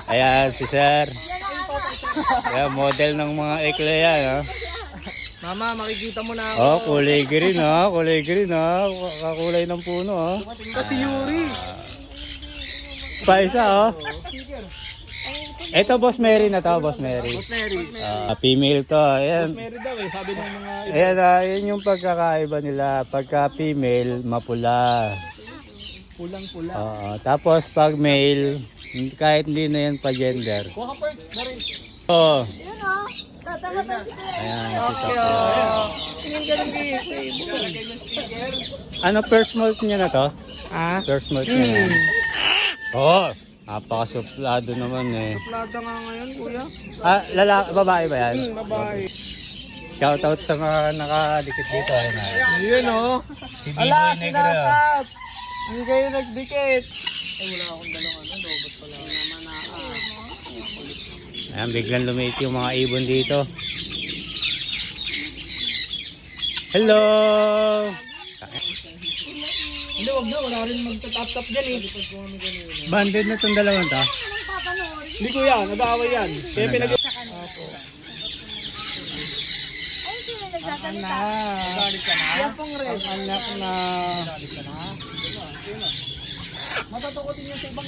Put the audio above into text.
Ayan, si Sir. Ayan, model ng mga ekle yan, ha? Mama, makikita mo na ako. Oh, kulay green, ha? Kulay green, ha? Kakulay ng puno, ha? Ito si Yuri. Pa isa, oh. Ito, Boss Mary na to, Boss Mary. Boss Mary. Female to, ayan. Mary daw eh, sabi ng mga... Ayan, yun yung pagkakaiba nila. Pagka female, mapula. Pulang-pula. Oo, tapos pag male, kahit hindi na yan pa gender. Kuha ka Perk, na rin. Oo. Yun o. Tatamatan si Kuya. Ayan, si Okay, Tokyo. tingin ka ng bihis. Ano, first month niya na to? Ah? First month niya na. Oo, napakasuplado naman eh. Plata nga ngayon, kuya. Babae ba yan? Babae. Shoutout sa mga nakadikit dito. Ayun o. Si Biboy Negro. Hindi kayo nagdikit. Ay, wala akong dalawang lobot pala. Naman na Ayan, biglang lumit yung mga ibon dito. Hello! Hindi, wag na. Wala rin magtatap-tap dyan eh. Banded na itong dalawang to. Anong papanoorin? Hindi kuya, nag-aaway yan. Kaya pinag... Ay, sino nagsasalita? Galit ka na? Yan pong rin. Anak na. Galit ka na? Matatakotin niya sa ibang...